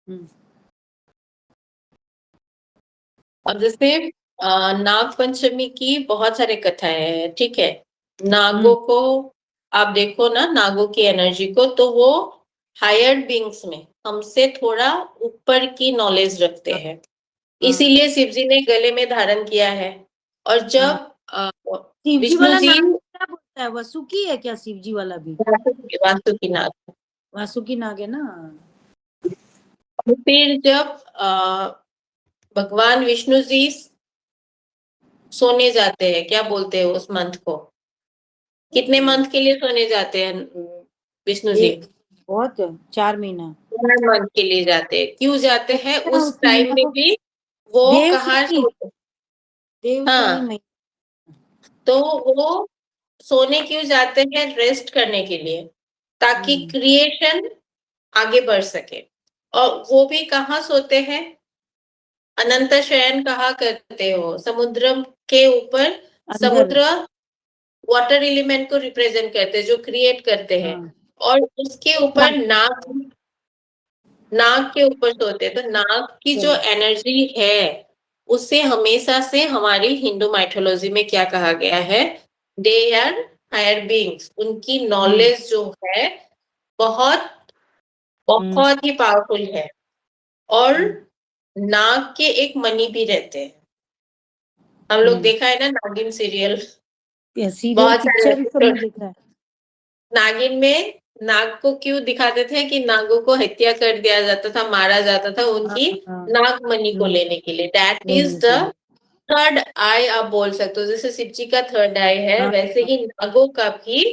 हम्म। अब जैसे नाग पंचमी की बहुत सारे कथाएं हैं, ठीक है। नागों को आप देखो ना, नागों की एनर्जी को, तो वो हायर बींग्स में हमसे थोड़ा ऊपर की नॉलेज रखते हैं। इसीलिए शिव जी ने गले में धारण किया है। और जब शिव जी विष्णु वाला जी, नाग क्या बोलता है? वासुकी है क्या शिव जी वाला भी? वासुकी नाग, वासुकी नाग है ना। फिर जब भगवान विष्णु जी सोने जाते हैं, क्या बोलते हैं उस मंथ को, कितने मंथ के लिए सोने जाते हैं विष्णु जी? बहुत 4 महीना। 4 मंथ के लिए जाते हैं। क्यों जाते हैं? उस उस टाइम महीना में को भी वो कहाँ देवशयनी, सोते? देवशयनी हाँ, महीना। तो वो सोने क्यों जाते हैं? रेस्ट करने के लिए, ताकि क्रिएशन आगे बढ़ सके। और वो भी कहाँ सोते हैं? अनंत शयन कहा करते हो, समुद्र के ऊपर। अंदर। समुद्र वाटर एलिमेंट को रिप्रेजेंट करते हैं, जो क्रिएट करते हैं। और उसके ऊपर नाग, नाग के ऊपर सोते हैं। तो नाग की जो एनर्जी है, उसे हमेशा से हमारी हिंदू माइथोलॉजी में क्या कहा गया है? They are higher beings. उनकी नॉलेज जो है बहुत बहुत ही पावरफुल है। और नाग के एक मणि भी रहते हैं। हम लोग देखा है ना नागिन सीरियल, सीरियल बहुत सारे पिक्चर सब में एपिसोड। देखा है। नागिन में नाग को क्यों दिखाते थे कि नागों को हत्या कर दिया जाता था, मारा जाता था उनकी नागमणि को लेने के लिए। दैट इज द थर्ड आई, आप बोल सकते हो। जैसे शिव जी का थर्ड आई है, वैसे ही नागों का भी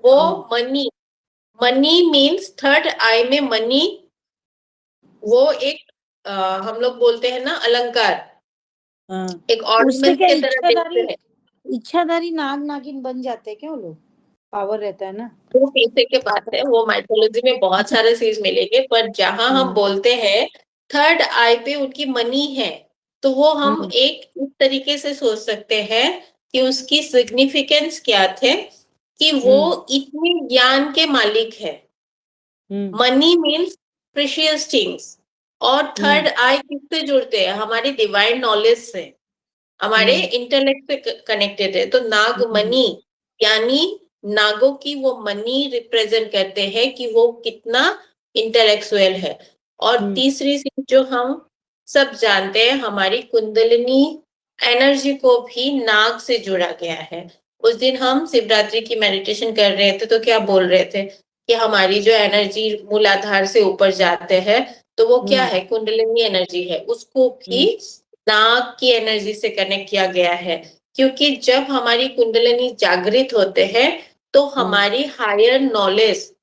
वो मणि। मणि मीन्स थर्ड आई में मणि। वो एक हम लोग बोलते हैं ना अलंकार, एक उससे ऑर्नामेंट क्या के तरह देखते इच्छाधारी, हैं। इच्छाधारी नाग नागिन बन जाते हैं क्या वो लोग? पावर रहता है ना। वो पीछे के बात है, वो माइथोलॉजी में बहुत सारे चीज मिलेंगे। पर जहां हम बोलते हैं थर्ड आई पे उनकी मनी है, तो वो हम एक इस तरीके से सोच सकते हैं कि उसकी सिग्निफिकेंस क्या थे, कि वो इतने ज्ञान के मालिक है। Money means precious things. और थर्ड आई किससे जुड़ते हैं? हमारी डिवाइन नॉलेज से, हमारे इंटेलेक्ट से कनेक्टेड है। तो नाग मनी यानी नागों की वो मनी रिप्रेजेंट करते हैं कि वो कितना इंटेलेक्चुअल है। और तीसरी चीज जो हम सब जानते हैं, हमारी कुंडलिनी एनर्जी को भी नाग से जुड़ा गया है। उस दिन हम शिवरात्रि की मेडिटेशन कर रहे थे, तो क्या बोल रहे थे कि हमारी जो एनर्जी मूलाधार से ऊपर जाते हैं, तो वो क्या है? कुंडलिनी एनर्जी है। उसको भी नाग की एनर्जी से कनेक्ट किया गया है। क्योंकि जब हमारी कुंडलिनी जागृत होते हैं, तो हमारी हायर नॉलेज,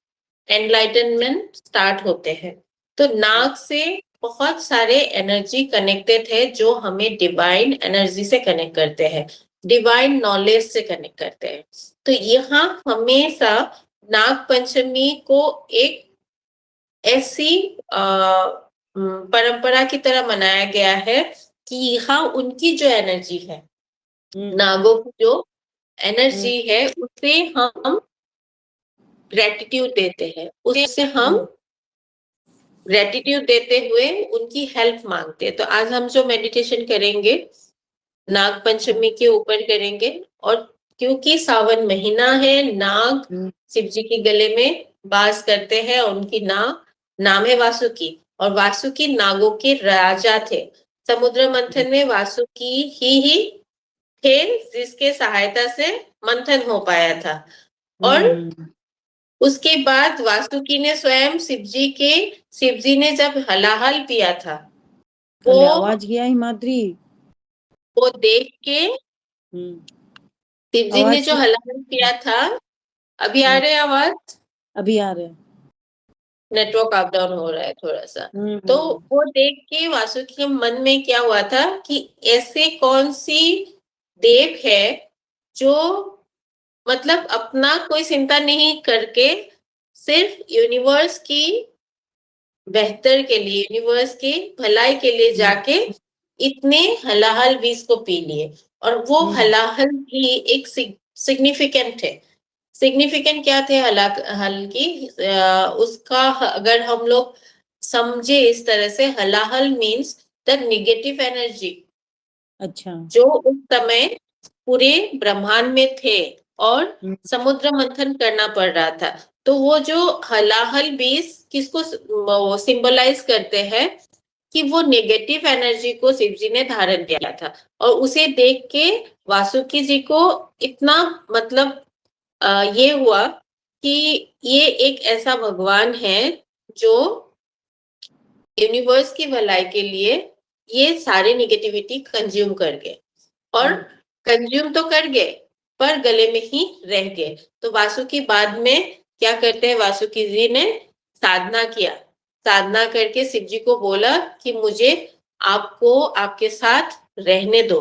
एनलाइटनमेंट स्टार्ट होते हैं। तो नाग से बहुत सारे एनर्जी कनेक्टेड है, जो हमें डिवाइन एनर्जी से कनेक्ट करते हैं, डिवाइन नॉलेज से कनेक्ट करते हैं। तो यहाँ हमेशा नाग पंचमी को एक ऐसी परंपरा की तरह मनाया गया है कि यहाँ उनकी जो एनर्जी है, नागों की जो एनर्जी है, उसे हम ग्रेटिट्यूड देते हैं। उससे हम ग्रेटिट्यूड देते हुए उनकी हेल्प मांगते हैं। तो आज हम जो मेडिटेशन करेंगे, नाग पंचमी के ऊपर करेंगे। और क्योंकि सावन महीना है, नाग शिव जी के गले में वास करते हैं। और उनकी नाम है वासुकी। और वासुकी नागों के राजा थे। समुद्र मंथन में वासुकी ही थे, जिसके सहायता से मंथन हो पाया था। और उसके बाद वासुकी ने स्वयं शिव जी ने जब हलाहल पिया था, आवाज गया हिमाद्री। वो देख के शिव जी ने जो हलाहल पिया था। अभी आ रहे आवाज? अभी आ रहे हैं। नेटवर्क अप डाउन हो रहा है थोड़ा सा। तो वो देख के वासुकी के मन में क्या हुआ था कि ऐसे कौन सी देव है जो मतलब अपना कोई चिंता नहीं करके सिर्फ यूनिवर्स की बेहतर के लिए, यूनिवर्स की भलाई के लिए जाके इतने हलाहल विष को पी लिए। और वो हलाहल भी एक सिग्निफिकेंट है। सिग्निफिकेंट क्या थे हलाहल की? उसका अगर हम लोग समझे इस तरह से, हलाहल मीन्स द नेगेटिव एनर्जी अच्छा। जो उस समय पूरे ब्रह्मांड में थे और हम्म, समुद्र मंथन करना पड़ रहा था। तो वो जो हलाहल बीस किसको सिंबलाइज करते हैं कि वो नेगेटिव एनर्जी को शिव जी ने धारण किया था, और उसे देख के वासुकी जी को इतना मतलब ये हुआ कि ये एक ऐसा भगवान है जो यूनिवर्स की भलाई के लिए ये सारे निगेटिविटी कंज्यूम कर गए, और कंज्यूम तो कर गए पर गले में ही रह गए। तो वासुकी बाद में क्या करते हैं, वासुकी जी ने साधना किया, साधना करके शिव जी को बोला कि मुझे आपको आपके साथ रहने दो,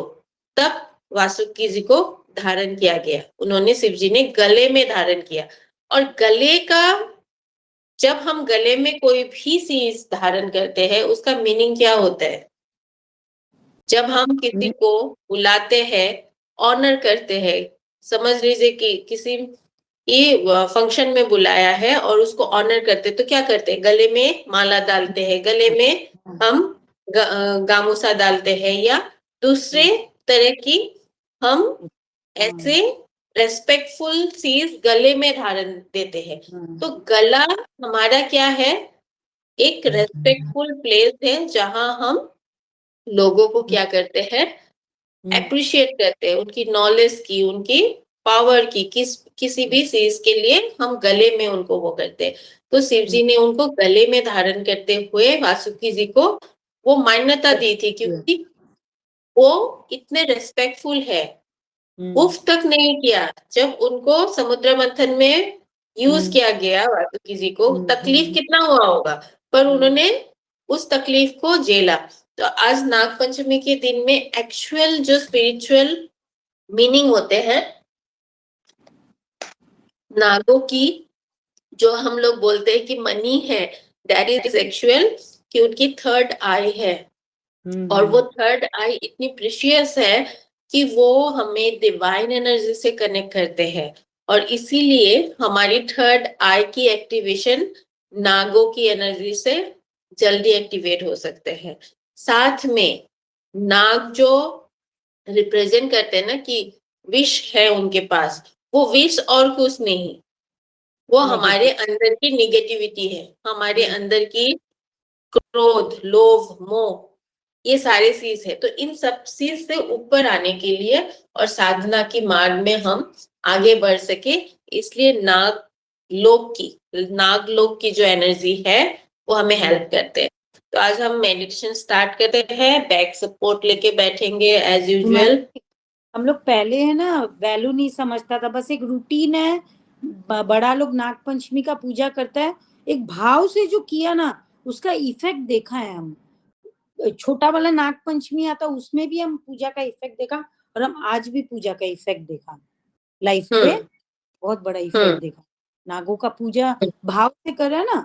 तब वासुकी जी को धारण किया गया, उन्होंने शिव जी ने गले में धारण किया। और गले का, जब हम गले में कोई भी चीज धारण करते हैं उसका मीनिंग क्या होता है, जब हम किसी को बुलाते हैं, ऑनर करते हैं, समझ लीजिए कि किसी ये फंक्शन में बुलाया है और उसको ऑनर करते हैं, तो क्या करते हैं, गले में माला डालते हैं, गले में हम गामूसा डालते हैं, या दूसरे तरह की हम ऐसे रेस्पेक्टफुल चीज गले में धारण देते हैं। तो गला हमारा क्या है, एक रेस्पेक्टफुल प्लेस है जहां हम लोगों को क्या करते हैं, अप्रिशिएट करते हैं, उनकी नॉलेज की, उनकी पावर की, किसी भी चीज के लिए हम गले में उनको वो करते हैं। तो शिव जी ने उनको गले में धारण करते हुए वासुकी जी को वो मान्यता दी थी, क्योंकि वो इतने रेस्पेक्टफुल है। उफ तक नहीं किया, जब उनको समुद्र मंथन में यूज किया गया वासुकी जी को, तकलीफ कितना हुआ होगा, पर उन्होंने उस तकलीफ को झेला। तो आज नाग पंचमी के दिन में एक्चुअल जो स्पिरिचुअल मीनिंग होते हैं नागों की, जो हम लोग बोलते हैं कि मनी है, दैट इज एक्चुअल कि उनकी थर्ड आई है, और वो थर्ड आई इतनी प्रीशियस है कि वो हमें डिवाइन एनर्जी से कनेक्ट करते हैं, और इसीलिए हमारी थर्ड आई की एक्टिवेशन नागों की एनर्जी से जल्दी एक्टिवेट हो सकते हैं। साथ में नाग जो रिप्रेजेंट करते हैं ना कि विश है उनके पास, वो विश और कुछ नहीं, वो हमारे अंदर की निगेटिविटी है, हमारे अंदर की क्रोध, लोभ, मोह, ये सारे चीज है। तो इन सब चीज से ऊपर आने के लिए और साधना की मार्ग में हम आगे बढ़ सके, इसलिए नाग लोक की जो एनर्जी है वो हमें हेल्प करते हैं। तो आज हम मेडिटेशन स्टार्ट करते हैं, बैक सपोर्ट लेके बैठेंगे एज यूजुअल। हम लोग पहले है ना वैल्यू नहीं समझता था, बस एक रूटीन है, बड़ा लोग नाग पंचमी का पूजा करता है, एक भाव से जो किया ना उसका इफेक्ट देखा है हम। छोटा वाला नाग पंचमी आता उसमें भी हम पूजा का इफेक्ट देखा, और हम आज भी पूजा का इफेक्ट देखा लाइफ पे, बहुत बड़ा इफेक्ट देखा। नागों का पूजा भाव से करा ना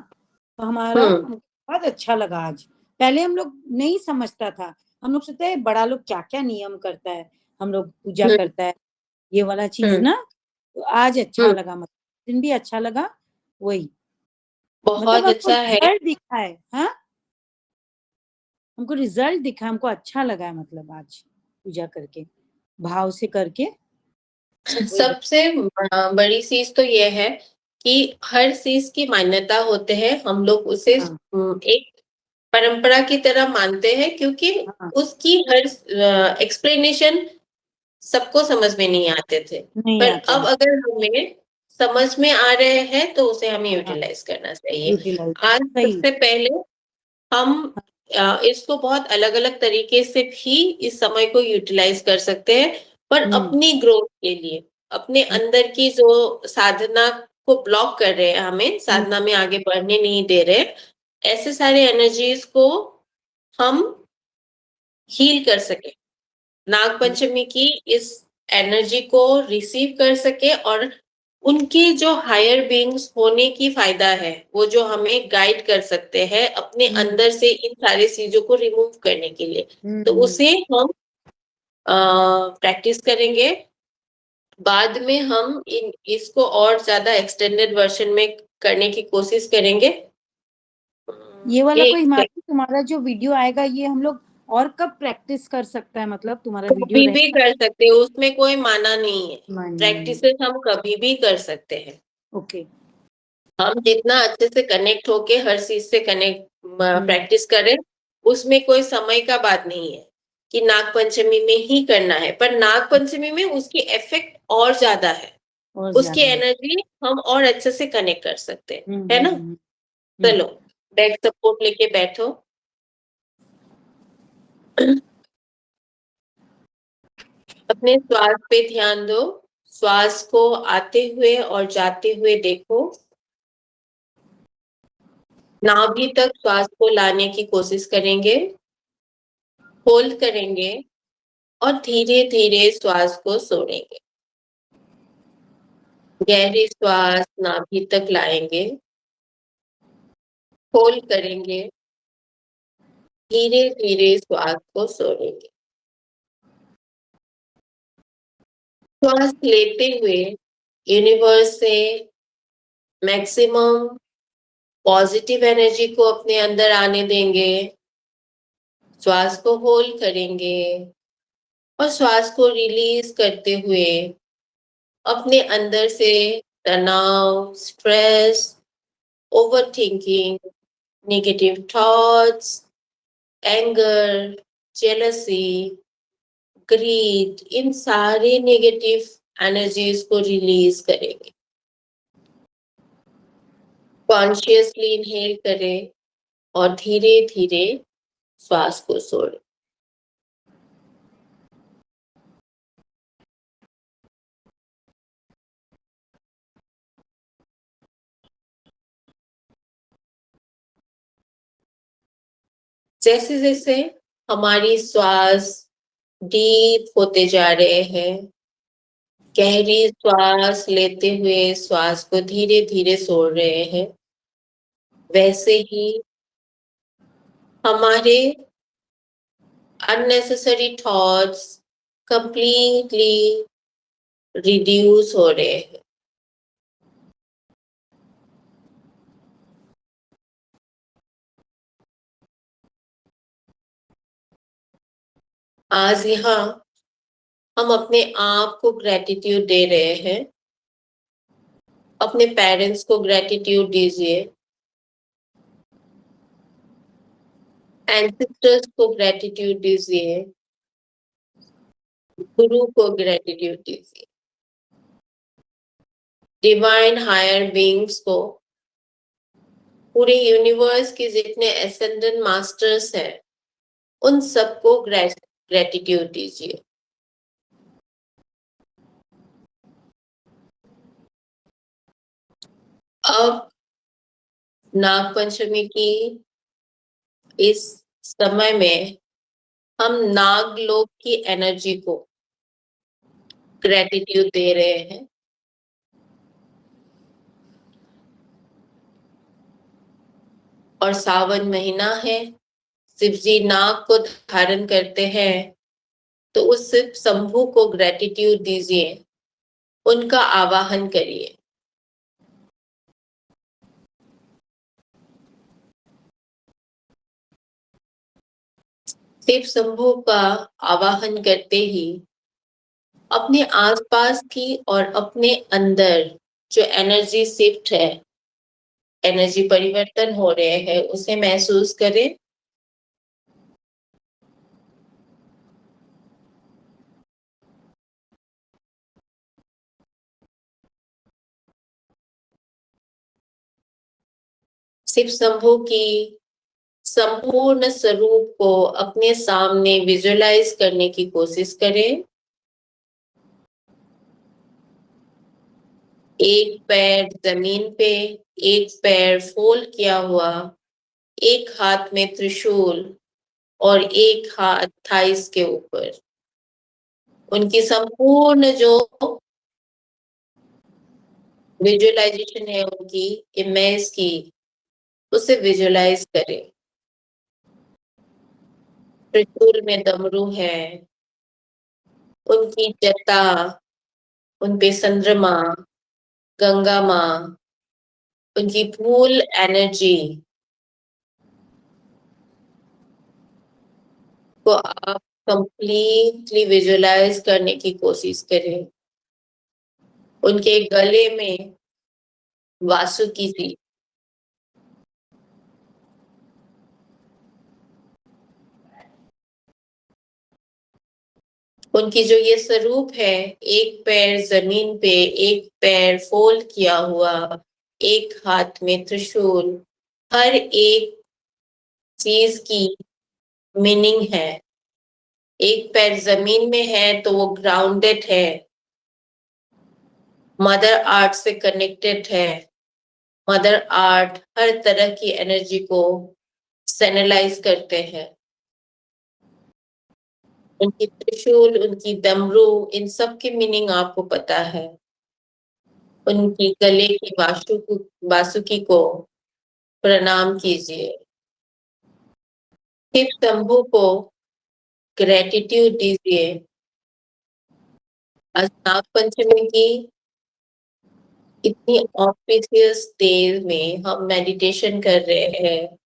तो हमारा बहुत अच्छा लगा आज। पहले हम लोग नहीं समझता था, हम लोग सोचते हैं बड़ा लोग क्या क्या नियम करता है, हम लोग पूजा करता है ये वाला चीज ना, तो आज अच्छा लगा, मतलब दिन भी अच्छा लगा। वही बहुत मतलब हमको अच्छा है। रिजल्ट दिखा है, हाँ हमको रिजल्ट दिखा, हमको अच्छा लगा है, मतलब आज पूजा करके भाव से करके। सबसे बड़ी चीज तो ये है कि हर चीज की मान्यता होते हैं, हम लोग उसे एक परंपरा की तरह मानते हैं, क्योंकि उसकी हर एक्सप्लेनेशन सबको समझ में नहीं आते थे, नहीं पर आता अब है, अगर हमें समझ में आ रहे हैं तो उसे हमें यूटिलाइज करना चाहिए। यूटिलाइज आज सही। सबसे पहले हम इसको बहुत अलग अलग तरीके से भी इस समय को यूटिलाइज कर सकते हैं, पर अपनी ग्रोथ के लिए, अपने अंदर की जो साधना को ब्लॉक कर रहे हैं, हमें साधना में आगे बढ़ने नहीं दे रहे, ऐसे सारे एनर्जीज को हम हील कर सके, नाग पंचमी की इस एनर्जी को रिसीव कर सके, और उनकी जो हायर बीइंग्स होने की फायदा है, वो जो हमें गाइड कर सकते हैं अपने अंदर से इन सारी चीजों को रिमूव करने के लिए, तो उसे हम प्रैक्टिस करेंगे। बाद में हम इसको और ज्यादा एक्सटेंडेड वर्जन में करने की कोशिश करेंगे। ये वाला एक कोई हिमांशु तुम्हारा जो वीडियो आएगा ये हम लोग और कब प्रैक्टिस कर सकता है, मतलब तुम्हारा वीडियो कभी भी रहेगा? कर सकते हैं, उसमें कोई माना नहीं है। मानी प्रैक्टिसेस हम कभी भी कर सकते हैं। ओके। हम जितना अच्छे से कनेक्ट होके हर चीज से कनेक्ट हम्म, प्रैक्टिस करें, उसमें कोई समय का बात नहीं है कि नाग पंचमी में ही करना है, पर नाग पंचमी में उसकी इफेक्ट और ज्यादा है। और उसकी ज्यादा। एनर्जी हम और अच्छे से कनेक्ट कर सकते हैं, है ना? हम्म। चलो, बैक सपोर्ट लेके बैठो। अपने श्वास पे ध्यान दो। श्वास को आते हुए और जाते हुए देखो। नाभि तक श्वास को लाने की कोशिश करेंगे, होल्ड करेंगे और धीरे धीरे श्वास को छोड़ेंगे। गहरी श्वास नाभि तक लाएंगे, होल्ड करेंगे, धीरे धीरे श्वास को छोड़ेंगे। श्वास लेते हुए यूनिवर्स से मैक्सिमम पॉजिटिव एनर्जी को अपने अंदर आने देंगे। श्वास को होल्ड करेंगे और श्वास को रिलीज करते हुए अपने अंदर से तनाव, stress, overthinking, negative thoughts, anger, jealousy, greed, इन सारे नेगेटिव एनर्जीज को रिलीज करेंगे। कॉन्शियसली इनहेल करें और धीरे धीरे श्वास को छोड़ें। जैसे जैसे हमारी श्वास डीप होते जा रहे हैं, गहरी श्वास लेते हुए श्वास को धीरे धीरे छोड़ रहे हैं, वैसे ही हमारे अननेसेसरी थॉट्स कंप्लीटली रिड्यूस हो रहे हैं। आज यहाँ हम अपने आप को ग्रेटिट्यूड दे रहे हैं। अपने पेरेंट्स को ग्रेटिट्यूड दीजिए, एंसेस्टर्स को ग्रेटिट्यूड दीजिए, गुरु को ग्रेटिट्यूड दीजिए, डिवाइन हायर बीइंग्स को, पूरे यूनिवर्स के जितने एसेंडेंट मास्टर्स हैं उन सबको ग्रेटिट्यूड दीजिए। अब नाग पंचमी की इस समय में हम नाग लोक की एनर्जी को ग्रेटिट्यूड दे रहे हैं। और सावन महीना है, शिव जी नाग को धारण करते हैं, तो उस शिव शंभू को ग्रेटिट्यूड दीजिए, उनका आवाहन करिए। शिव शंभू का आवाहन करते ही अपने आसपास की और अपने अंदर जो एनर्जी शिफ्ट है, एनर्जी परिवर्तन हो रहे हैं, उसे महसूस करें। शिव शंभू की संपूर्ण स्वरूप को अपने सामने विजुअलाइज करने की कोशिश करें। एक पैर जमीन पे, एक पैर फोल्ड किया हुआ, एक हाथ में त्रिशूल और एक हाथ थाइस के ऊपर। उनकी संपूर्ण जो विजुअलाइजेशन है, उनकी इमेज की, उसे विजुअलाइज करें। त्रिशूल में डमरू है, उनकी जटा, उनपे चंद्रमा, गंगा माँ, उनकी फुल एनर्जी को आप कंप्लीटली विजुअलाइज करने की कोशिश करें। उनके गले में वासुकी थी। उनकी जो ये स्वरूप है, एक पैर जमीन पे, एक पैर फोल्ड किया हुआ, एक हाथ में त्रिशूल, हर एक चीज की मीनिंग है। एक पैर जमीन में है तो वो ग्राउंडेड है, मदर आर्ट से कनेक्टेड है। मदर आर्ट हर तरह की एनर्जी को चैनलाइज करते हैं। उनकी त्रिशूल, उनकी डमरू, इन सब की मीनिंग आपको पता है। उनकी गले की वासुकी को प्रणाम कीजिए। शिव शंभू को ग्रेटिट्यूड दीजिए। आज नाग पंचमी की इतनी ऑस्पिशियस डे में हम मेडिटेशन कर रहे हैं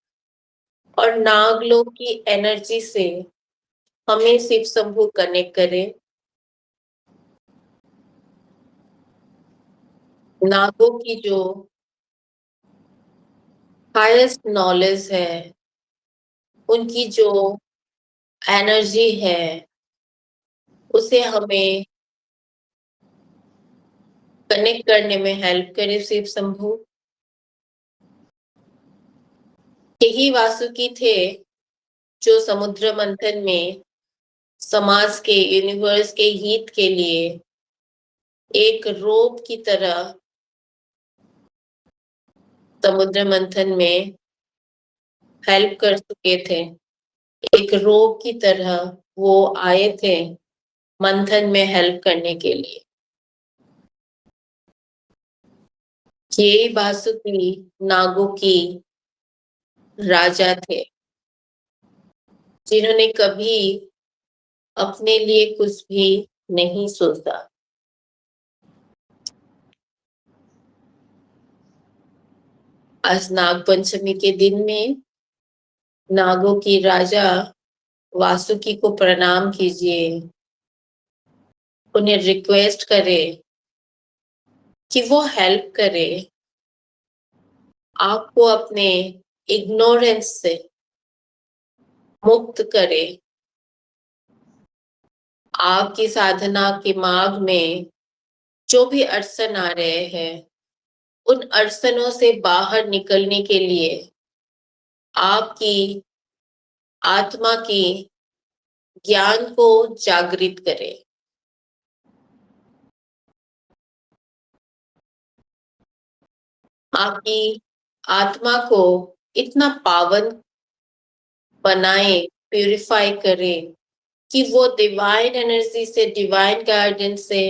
और नाग लोग की एनर्जी से हमें शिव शंभू कनेक्ट करें। नागों की जो हाईएस्ट नॉलेज है, उनकी जो एनर्जी है, उसे हमें कनेक्ट करने में हेल्प करे शिव शंभू। यही वासुकी थे जो समुद्र मंथन में समाज के, यूनिवर्स के हित के लिए एक रोप की तरह समुद्र मंथन में हेल्प कर चुके थे। एक रोप की तरह वो आए थे मंथन में हेल्प करने के लिए। ये वासुकी नागों की राजा थे, जिन्होंने कभी अपने लिए कुछ भी नहीं सोचा। आज नाग पंचमी के दिन में नागों की राजा वासुकी को प्रणाम कीजिए। उन्हें रिक्वेस्ट करें कि वो हेल्प करे, आपको अपने इग्नोरेंस से मुक्त करे। आपकी साधना के मार्ग में जो भी अड़चन आ रहे हैं, उन अड़चनों से बाहर निकलने के लिए आपकी आत्मा की ज्ञान को जागृत करे। आपकी आत्मा को इतना पावन बनाए, प्यूरिफाई करे कि वो डिवाइन एनर्जी से, डिवाइन गाइडेंस से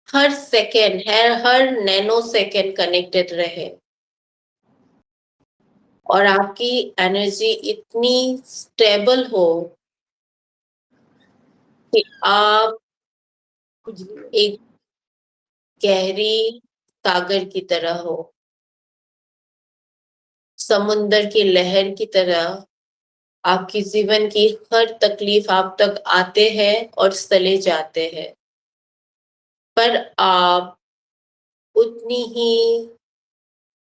हर सेकेंड, हर नैनो सेकेंड कनेक्टेड रहे और आपकी एनर्जी इतनी स्टेबल हो कि आप एक गहरी सागर की तरह हो, समुंदर की लहर की तरह। आपकी जीवन की हर तकलीफ आप तक आते हैं और चले जाते हैं, पर आप उतनी ही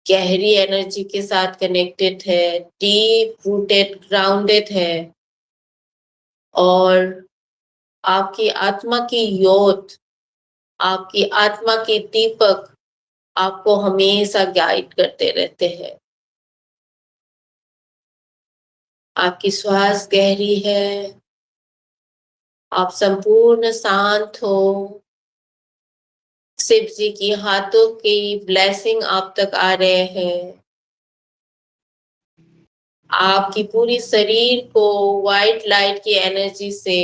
गहरी एनर्जी के साथ कनेक्टेड है, डीप रूटेड, ग्राउंडेड है और आपकी आत्मा की योत, आपकी आत्मा के दीपक आपको हमेशा गाइड करते रहते हैं। आपकी श्वास गहरी है, आप संपूर्ण शांत हो। शिव जी की हाथों की ब्लेसिंग आप तक आ रहे हैं। आपकी पूरी शरीर को व्हाइट लाइट की एनर्जी से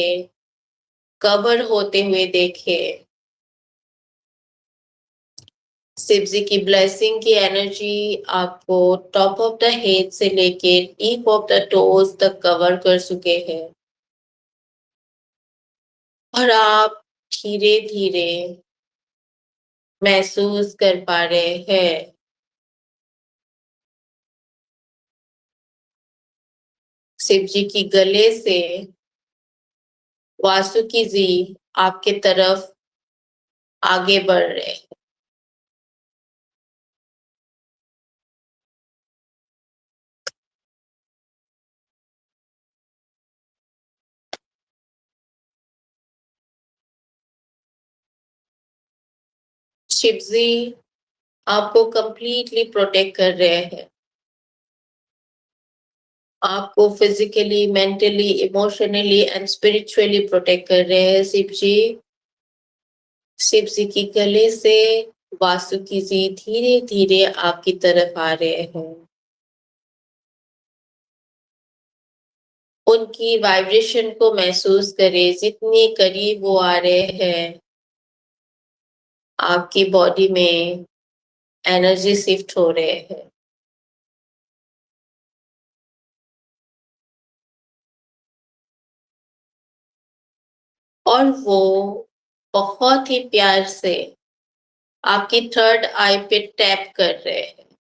कवर होते हुए देखे। शिव जी की ब्लेसिंग की एनर्जी आपको टॉप ऑफ द हेड से लेके टीप ऑफ द टोज तक कवर कर चुके हैं और आप धीरे धीरे महसूस कर पा रहे हैं शिव जी की गले से वासुकी जी आपके तरफ आगे बढ़ रहे हैं। शिव जी आपको कंप्लीटली प्रोटेक्ट कर रहे हैं। आपको physically, mentally, emotionally and spiritually protect कर रहे हैं शिव जी। शिव जी की गले से वासुकी जी धीरे धीरे आपकी तरफ आ रहे हैं। उनकी वाइब्रेशन को महसूस करें, जितने करीब वो आ रहे हैं आपकी बॉडी में एनर्जी शिफ्ट हो रहे हैं। और वो बहुत ही प्यार से आपकी थर्ड आई पे टैप कर रहे हैं।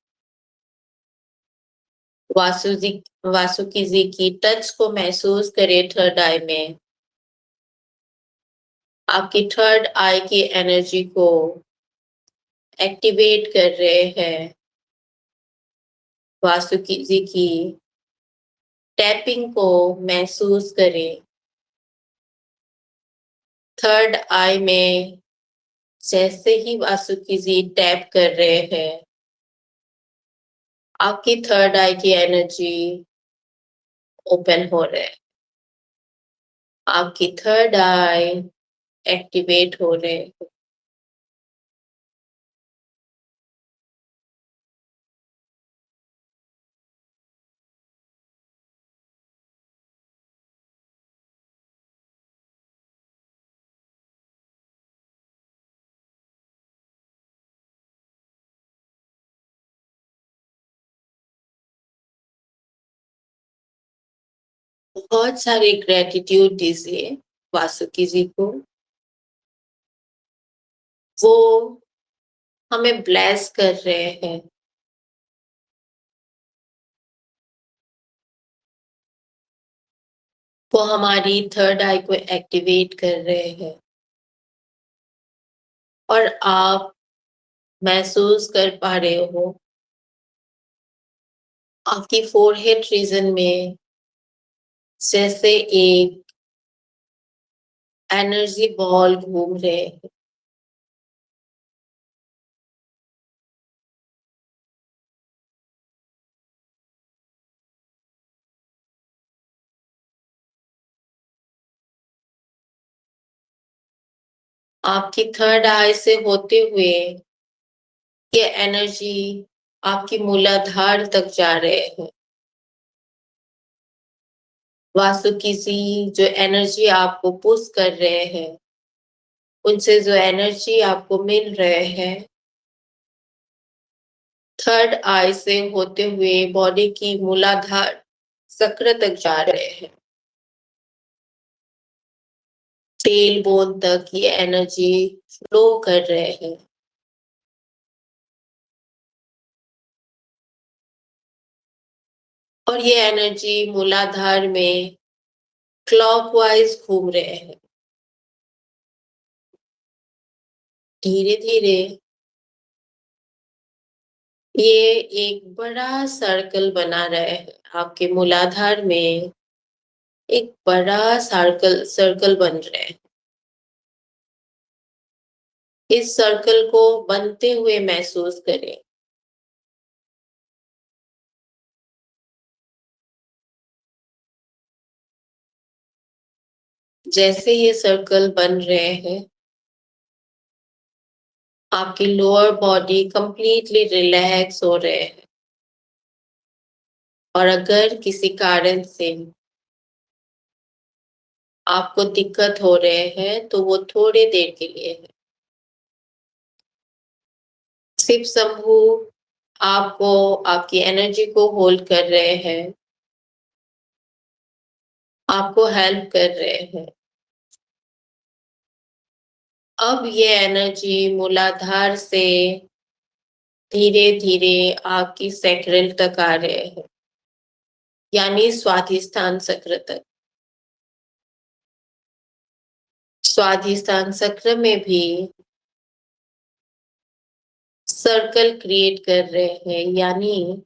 वासुकी जी की टच को महसूस करें थर्ड आई में। आपकी थर्ड आई की एनर्जी को एक्टिवेट कर रहे हैं। वासुकी जी की टैपिंग को महसूस करें। थर्ड आई में जैसे ही वासुकी जी टैप कर रहे हैं, आपकी थर्ड आई की एनर्जी ओपन हो रहे हैं। आपकी थर्ड आई एक्टिवेट हो रहे हैं। बहुत सारे ग्रेटिट्यूड दीजिए वासुकी जी को। वो हमें ब्लेस कर रहे हैं। वो हमारी थर्ड आई को एक्टिवेट कर रहे हैं। और आप महसूस कर पा रहे हो आपकी फोरहेड रीजन में जैसे एक एनर्जी बॉल घूम रहे हैं। आपकी थर्ड आई से होते हुए ये एनर्जी आपकी मूलाधार तक जा रहे हैं। वासुकी जी जो एनर्जी आपको पुश कर रहे हैं, उनसे जो एनर्जी आपको मिल रहे हैं, थर्ड आई से होते हुए बॉडी की मूलाधार चक्र तक जा रहे हैं। टेल बोन तक ये एनर्जी फ्लो कर रहे हैं। और ये एनर्जी मूलाधार में क्लॉकवाइज घूम रहे हैं। धीरे धीरे ये एक बड़ा सर्कल बना रहे हैं। आपके मूलाधार में एक बड़ा सर्कल बन रहे हैं। इस सर्कल को बनते हुए महसूस करें। जैसे ये सर्कल बन रहे हैं, आपकी लोअर बॉडी कंप्लीटली रिलैक्स हो रहे हैं। और अगर किसी कारण से आपको दिक्कत हो रहे हैं तो वो थोड़े देर के लिए है। शिव शंभू आपको आपकी एनर्जी को होल्ड कर रहे हैं, आपको हेल्प कर रहे हैं। अब ये एनर्जी मूलाधार से धीरे धीरे आपकी सैक्रल तक आ रहे हैं, यानी स्वाधिष्ठान चक्र तक। स्वाधिष्ठान चक्र में भी सर्कल क्रिएट कर रहे हैं, यानी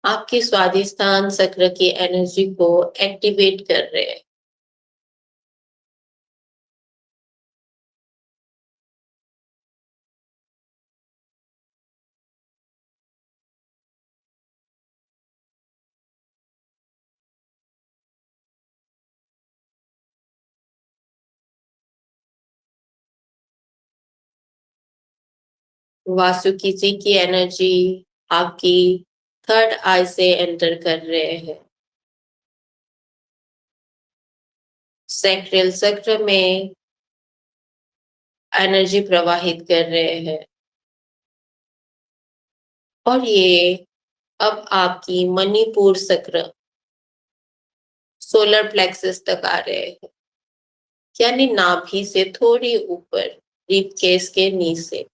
आपके स्वाधिष्ठान चक्र की एनर्जी को एक्टिवेट कर रहे हैं। वासुकी जी की एनर्जी आपकी थर्ड आई से एंटर कर रहे हैं। सैक्रल चक्र में एनर्जी प्रवाहित कर रहे हैं और ये अब आपकी मणिपुर चक्र सोलर प्लेक्सस तक आ रहे हैं, यानी नाभि से थोड़ी ऊपर, रिब केस के नीचे।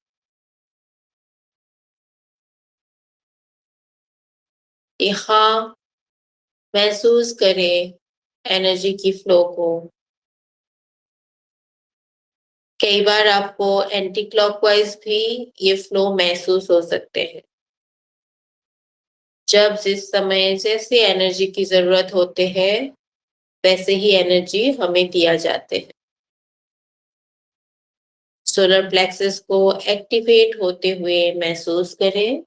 यहाँ महसूस करें एनर्जी की फ्लो को। कई बार आपको एंटी क्लॉकवाइज भी ये फ्लो महसूस हो सकते हैं। जब जिस समय जैसे एनर्जी की जरूरत होते हैं वैसे ही एनर्जी हमें दिया जाते हैं। सोलर प्लेक्सस को एक्टिवेट होते हुए महसूस करें।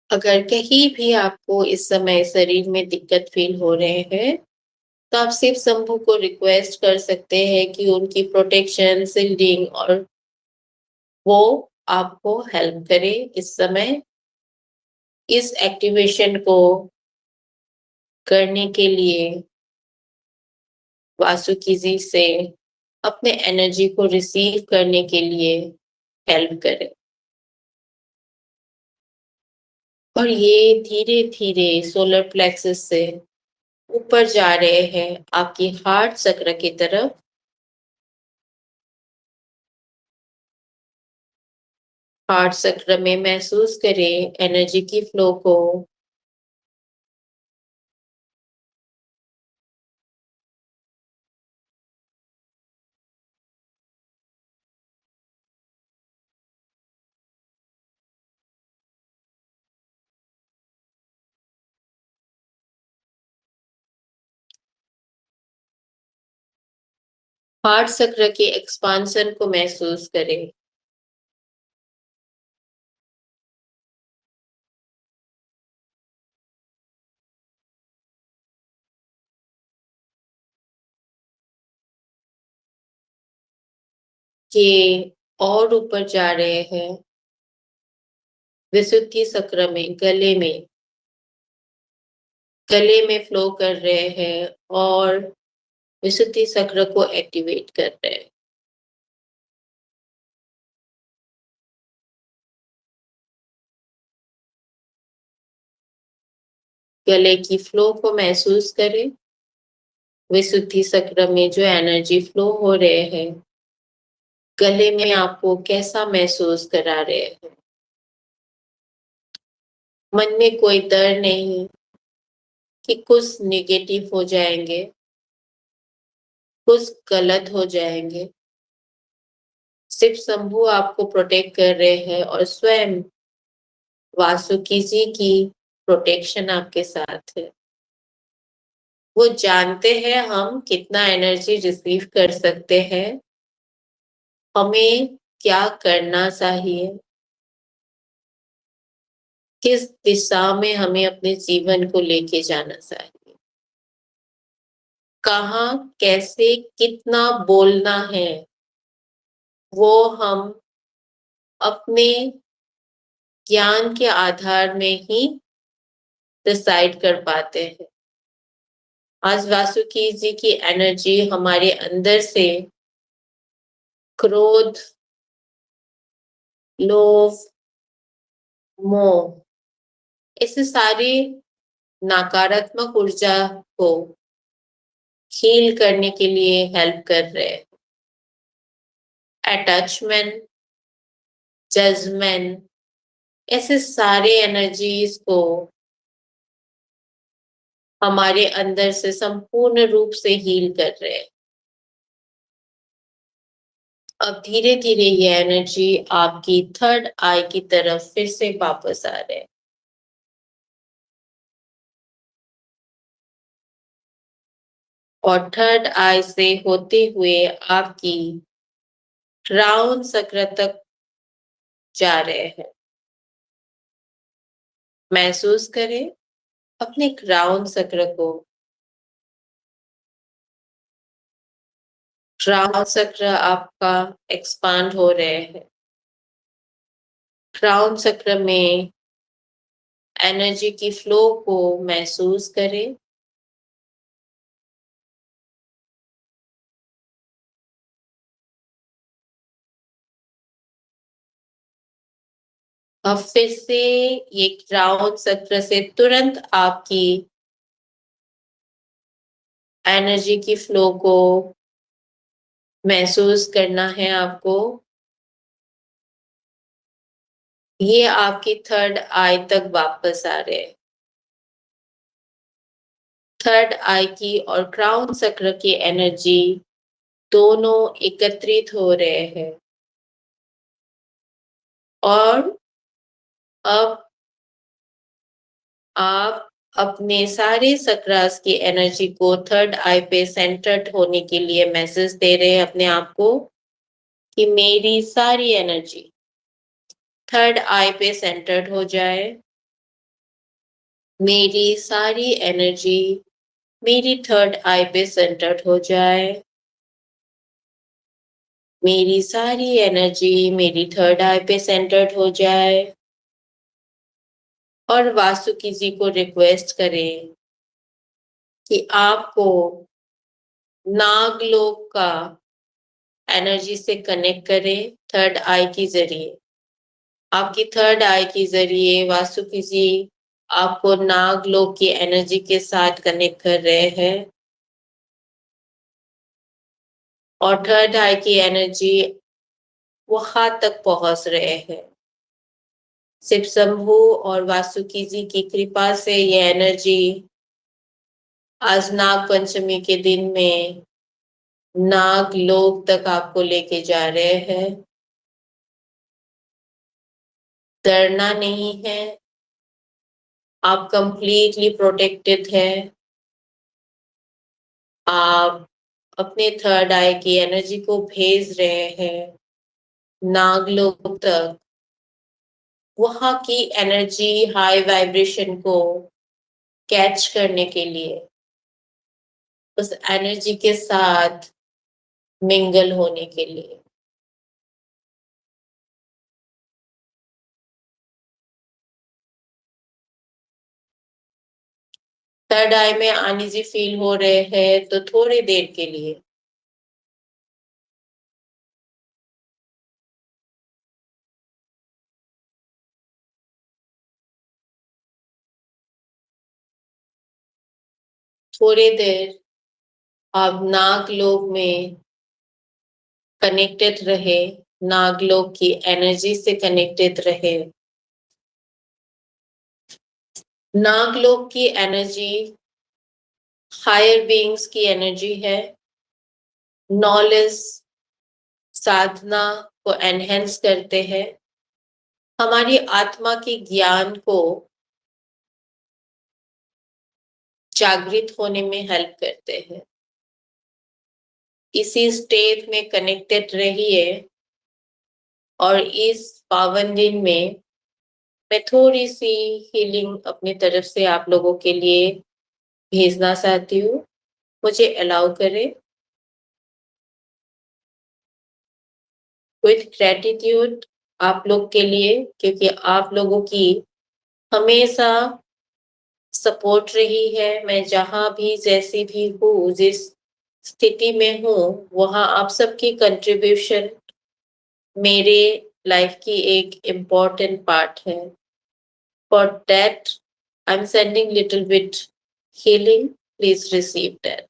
अगर कहीं भी आपको इस समय शरीर में दिक्कत फील हो रहे हैं तो आप सिर्फ शंभू को रिक्वेस्ट कर सकते हैं कि उनकी प्रोटेक्शन, शील्डिंग और वो आपको हेल्प करे इस समय। इस एक्टिवेशन को करने के लिए वासुकी जी से अपने एनर्जी को रिसीव करने के लिए हेल्प करें। और ये धीरे धीरे सोलर प्लेक्सस से ऊपर जा रहे हैं आपकी हार्ट चक्र की तरफ। हार्ट चक्र में महसूस करें एनर्जी की फ्लो को। हार्ट चक्र के एक्सपांशन को महसूस करें। ये और ऊपर जा रहे हैं विशुद्धि चक्र में, गले में फ्लो कर रहे हैं और विशुद्धि चक्र को एक्टिवेट कर रहे हैं। गले की फ्लो को महसूस करें। विशुद्धि चक्र में जो एनर्जी फ्लो हो रहे हैं गले में आपको कैसा महसूस करा रहे हैं। मन में कोई डर नहीं कि कुछ नेगेटिव हो जाएंगे, कुछ गलत हो जाएंगे। सिर्फ शंभू आपको प्रोटेक्ट कर रहे हैं और स्वयं वासुकी जी की प्रोटेक्शन आपके साथ है। वो जानते हैं हम कितना एनर्जी रिसीव कर सकते हैं, हमें क्या करना चाहिए, किस दिशा में हमें अपने जीवन को लेके जाना चाहिए, कहाँ कैसे कितना बोलना है, वो हम अपने ज्ञान के आधार में ही डिसाइड कर पाते हैं। आज वासुकी जी की एनर्जी हमारे अंदर से क्रोध, लोभ, मोह, ऐसे सारी नकारात्मक ऊर्जा को हील करने के लिए हेल्प कर रहे हैं। अटैचमेंट, जजमेंट, ऐसे सारे एनर्जीज को हमारे अंदर से संपूर्ण रूप से हील कर रहे हैं। अब धीरे धीरे ये एनर्जी आपकी थर्ड आई की तरफ फिर से वापस आ रहे हैं। और थर्ड आई से होते हुए आपकी क्राउन चक्र तक जा रहे हैं। महसूस करें अपने क्राउन चक्र को। क्राउन चक्र आपका एक्सपांड हो रहे हैं। क्राउन चक्र में एनर्जी की फ्लो को महसूस करें। अब फिर से ये क्राउन चक्र से तुरंत आपकी एनर्जी की फ्लो को महसूस करना है आपको। ये आपकी थर्ड आई तक वापस आ रहे हैं। थर्ड आई की और क्राउन चक्र की एनर्जी दोनों एकत्रित हो रहे हैं। और अब आप अपने सारे चक्रास की एनर्जी को थर्ड आई पे सेंटर्ड होने के लिए मैसेज दे रहे हैं अपने आप को कि मेरी सारी एनर्जी थर्ड आई पे सेंटर्ड हो जाए। मेरी सारी एनर्जी मेरी थर्ड आई पे सेंटर्ड हो जाए। मेरी सारी एनर्जी मेरी थर्ड आई पे सेंटर्ड हो जाए। और वासुकी जी को रिक्वेस्ट करें कि आपको नागलोक का एनर्जी से कनेक्ट करें थर्ड आई के जरिए। आपकी थर्ड आई के जरिए वासुकी जी आपको नागलोक की एनर्जी के साथ कनेक्ट कर रहे हैं। और थर्ड आई की एनर्जी वहां तक पहुंच रहे हैं। शिव शंभू और वासुकी जी की कृपा से ये एनर्जी आज नाग पंचमी के दिन में नागलोक तक आपको लेके जा रहे हैं। डरना नहीं है, आप कंप्लीटली प्रोटेक्टेड है। आप अपने थर्ड आई की एनर्जी को भेज रहे हैं नागलोक तक। वहां की एनर्जी हाई वाइब्रेशन को कैच करने के लिए, उस एनर्जी के साथ मिंगल होने के लिए। थर्ड आई में अनईजी फील हो रहे हैं तो थोड़ी देर के लिए थोड़ी देर आप नागलोक में कनेक्टेड रहे, नागलोक की एनर्जी से कनेक्टेड रहे। नागलोक की एनर्जी हायर बीइंग्स की एनर्जी है। नॉलेज साधना को एनहेंस करते हैं, हमारी आत्मा के ज्ञान को जागृत होने में हेल्प करते हैं। इसी स्टेट में कनेक्टेड रहिए। और इस पावन दिन में मैं थोड़ी सी हीलिंग अपनी तरफ से आप लोगों के लिए भेजना चाहती हूँ। मुझे अलाउ करें। विथ ग्रेटिट्यूड आप लोग के लिए, क्योंकि आप लोगों की हमेशा सपोर्ट रही है। मैं जहां भी जैसी भी हूँ, जिस स्थिति में हूँ, वहां आप सबकी कंट्रीब्यूशन मेरे लाइफ की एक इम्पॉर्टेंट पार्ट है। For that, I'm sending little bit healing. Please receive that.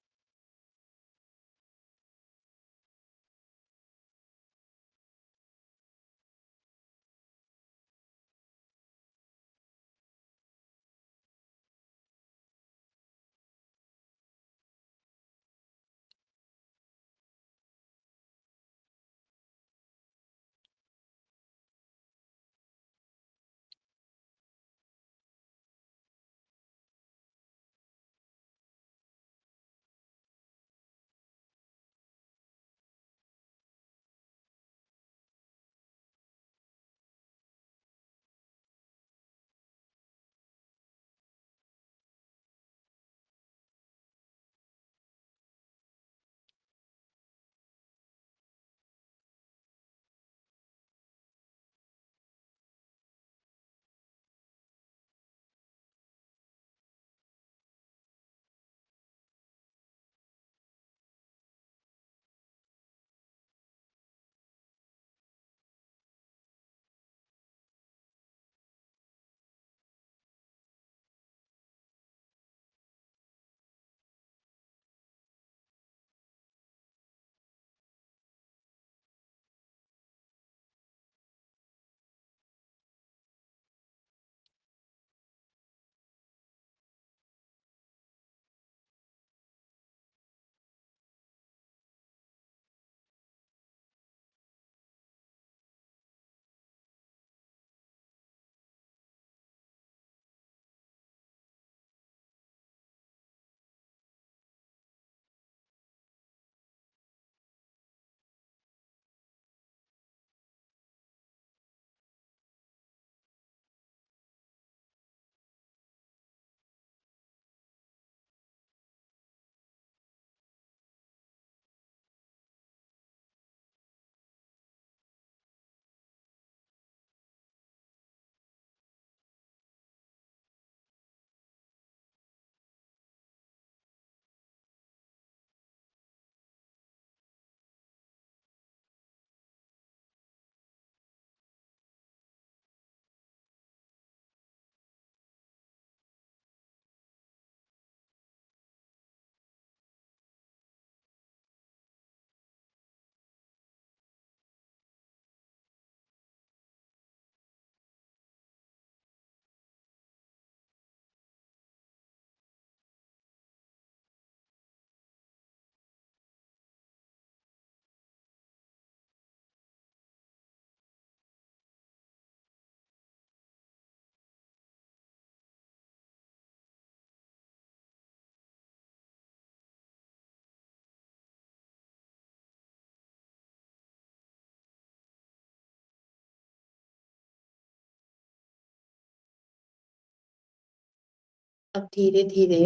अब धीरे धीरे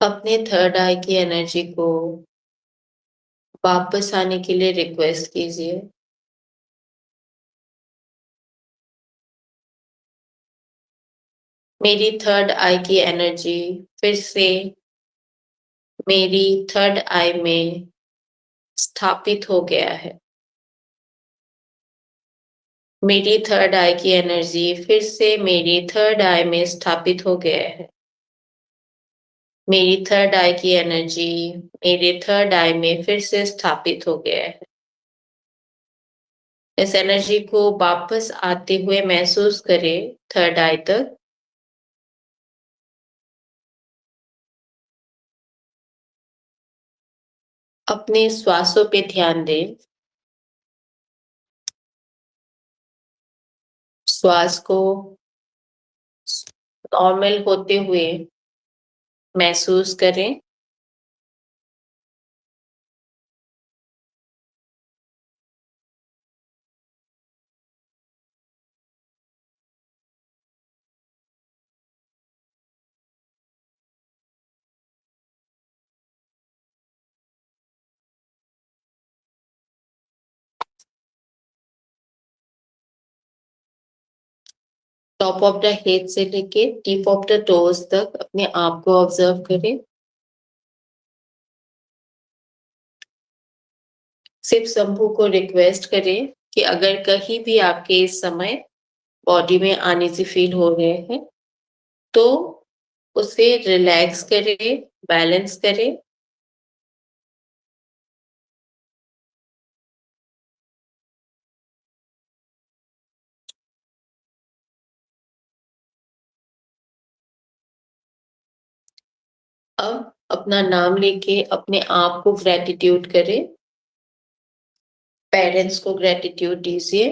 अपने थर्ड आई की एनर्जी को वापस आने के लिए रिक्वेस्ट कीजिए। मेरी थर्ड आई की एनर्जी फिर से मेरी थर्ड आई में स्थापित हो गया है। मेरी थर्ड आई की एनर्जी फिर से मेरी थर्ड आई में स्थापित हो गया है। मेरी थर्ड आई की एनर्जी मेरे थर्ड आई में फिर से स्थापित हो गया है। इस एनर्जी को वापस आते हुए महसूस करें थर्ड आई तक। अपने श्वासों पे ध्यान दें। श्वास को नॉर्मल होते हुए महसूस करें। टॉप ऑफ द हेड से लेके टिप ऑफ द टोज तक अपने आप को ऑब्जर्व करें। सिर्फ शंभू को रिक्वेस्ट करें कि अगर कहीं भी आपके इस समय बॉडी में अनईजी फील हो रहे हैं, तो उसे रिलैक्स करें, बैलेंस करें। अब अपना नाम लेके अपने आप को ग्रेटिट्यूड करें, पेरेंट्स को ग्रेटिट्यूड दीजिए,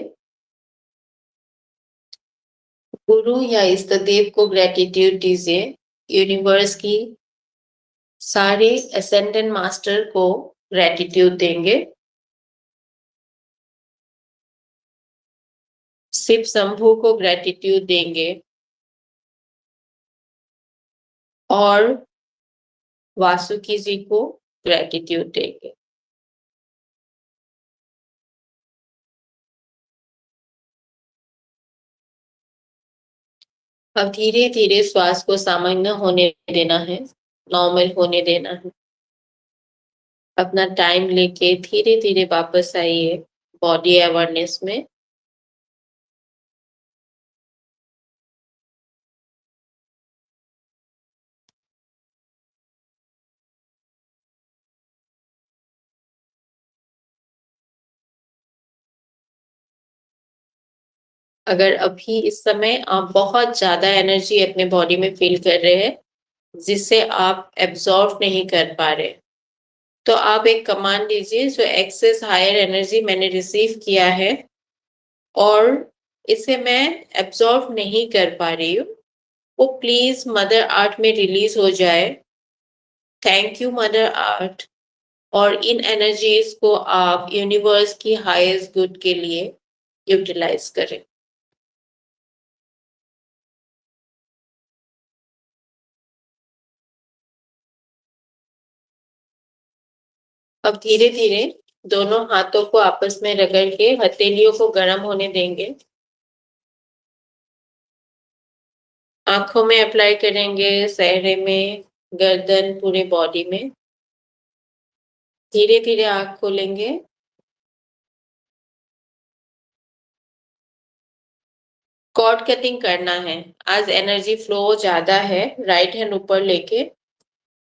गुरु या इष्ट देव को ग्रेटिट्यूड दीजिए, यूनिवर्स की सारे असेंडेंट मास्टर को ग्रेटिट्यूड देंगे, शिव शंभू को ग्रेटिट्यूड देंगे और वासुकी जी को ग्रेटिट्यूड देंगे। अब धीरे धीरे श्वास को सामान्य होने देना है, नॉर्मल होने देना है। अपना टाइम लेके धीरे धीरे वापस आइए बॉडी अवेयरनेस में। अगर अभी इस समय आप बहुत ज्यादा एनर्जी अपने बॉडी में फील कर रहे हैं जिससे आप एब्जॉर्ब नहीं कर पा रहे, तो आप एक कमांड दीजिए, जो एक्सेस हायर एनर्जी मैंने रिसीव किया है और इसे मैं एब्जॉर्ब नहीं कर पा रही हूँ, वो प्लीज मदर अर्थ में रिलीज हो जाए। Thank you mother earth. और इन एनर्जीज को आप यूनिवर्स की हाईएस्ट गुड के लिए यूटिलाइज करें। अब धीरे धीरे दोनों हाथों को आपस में रगड़ के हथेलियों को गर्म होने देंगे। आंखों में अप्लाई करेंगे, चेहरे में, गर्दन, पूरे बॉडी में। धीरे धीरे आंख खोलेंगे। कॉर्ड कटिंग करना है। आज एनर्जी फ्लो ज्यादा है, राइट हैंड ऊपर लेके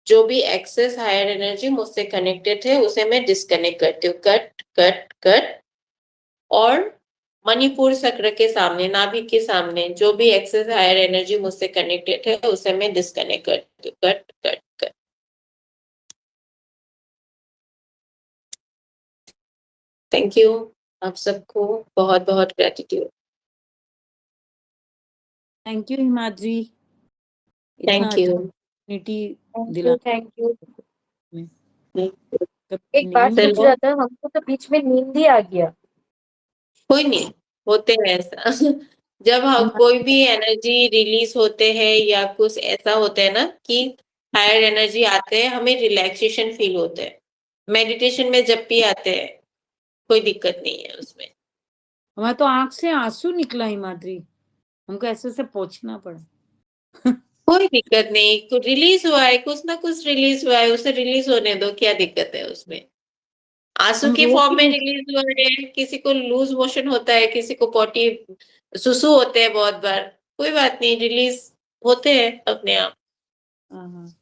जो भी एक्सेस हायर एनर्जी मुझसे कनेक्टेड है उसे मैं डिस्कनेक्ट करती हूँ। Cut cut cut. और मणिपुर चक्र के सामने, नाभि के सामने जो भी एक्सेस हायर एनर्जी मुझसे कनेक्टेड है उसे मैं डिस्कनेक्ट करती हूँ। Cut cut cut. Thank you. आप सबको बहुत बहुत ग्रेटिट्यूड। थैंक यू हिमाद्री, इतना थैंक अच्छा यू। opportunity दिला। Thank you. कभी एक बात नहीं पूछ रहा था, हमको तो बीच में नींद ही आ गया। कोई नहीं, होते हैं ऐसा। जब हम कोई भी एनर्जी रिलीज होते हैं या कुछ ऐसा होता है ना कि हायर एनर्जी आते हैं, हमें रिलैक्सेशन फील होता है। मेडिटेशन में जब भी आते हैं कोई दिक्कत नहीं है उसमें। हमारा तो आंख से आंसू निकला हिमाद्री, हमको ऐसे से पोंछना पड़ा। कोई दिक्कत नहीं, कुछ रिलीज हुआ है, कुछ ना कुछ रिलीज हुआ है, उसे रिलीज होने दो, क्या दिक्कत है उसमें। आंसू हम के रो फॉर्म में क्यों? रिलीज हुआ है, किसी को लूज मोशन होता है, किसी को पॉटी सुसु होते हैं बहुत बार, कोई बात नहीं, रिलीज होते हैं अपने आप। हाँ।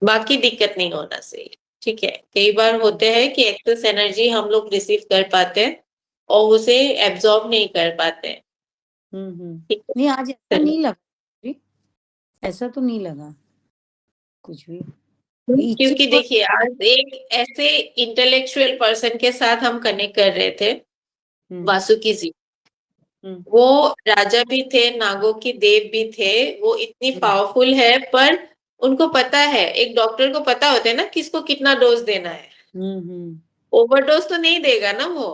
बाकी दिक्कत नहीं होना चाहिए, ठीक है। कई बार होते हैं कि एक्सेस एनर्जी हम लोग रिसीव कर पाते हैं और उसे एब्जॉर्ब नहीं कर पाते हैं। ठीक है, नहीं आज ऐसा चलो। नहीं लगा जी, ऐसा तो नहीं लगा कुछ भी। क्योंकि Itching देखिए आज एक ऐसे इंटेलेक्चुअल पर्सन के साथ हम कनेक्ट कर रहे थे, वासुकी जी। वो राजा भी थे, नागों की देव भी थे, वो इतनी पावरफुल है, पर उनको पता है, एक डॉक्टर को पता होता है ना किसको कितना डोज देना है। ओवरडोज तो नहीं देगा ना वो,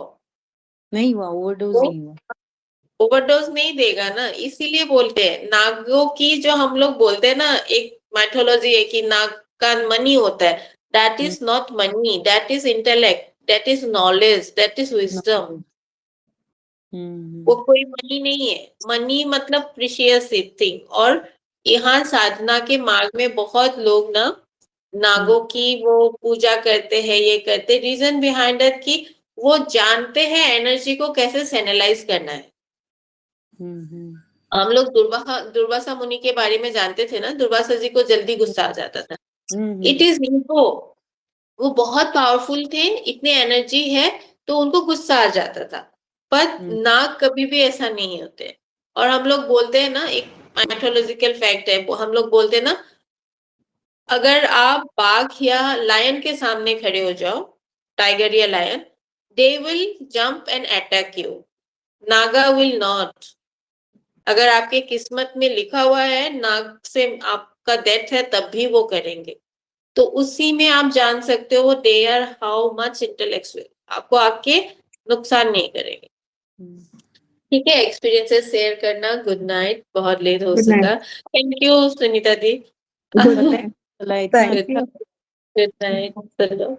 नहीं हुआ, ओवरडोज वो नहीं हुआ। ओवरडोज नहीं देगा ना, इसीलिए बोलते हैं नागों की, जो हम लोग बोलते हैं ना, एक माइथोलॉजी है कि नाग का मनी होता है। That is not money, that is intellect, that is knowledge, that is wisdom. वो कोई मनी नहीं है। मनी मतलब प्रीशियस थिंग। और यहाँ साधना के मार्ग में बहुत लोग ना नागों की वो पूजा करते हैं, ये करते, रीजन बिहाइंड दैट कि वो जानते हैं एनर्जी को कैसे चैनलाइज करना है। हम लोग दुर्वासा मुनि के बारे में जानते थे ना, दुर्वासा जी को जल्दी गुस्सा आ जाता था। इट इज ईगो, वो बहुत पावरफुल थे, इतने एनर्जी है तो उनको गुस्सा आ जाता था। पर नाग कभी भी ऐसा नहीं होते। और हम लोग बोलते हैं ना, एक माइथोलॉजिकल फैक्ट है, हम लोग बोलते हैं ना, अगर आप बाघ या लायन के सामने खड़े हो जाओ, टाइगर या lion, they will jump and attack you, Naga will not. अगर आपके किस्मत में लिखा हुआ है नाग से आपका डेथ है, तब भी वो करेंगे। तो उसी में आप जान सकते हो they are how much intellectual, आपको आपके नुकसान नहीं करेंगे। ठीक है, एक्सपीरियंसेस शेयर करना। गुड नाइट, बहुत लेट हो Good night. सका। थैंक यू सुनीता दी। Good night. Like, Thank you. Good night.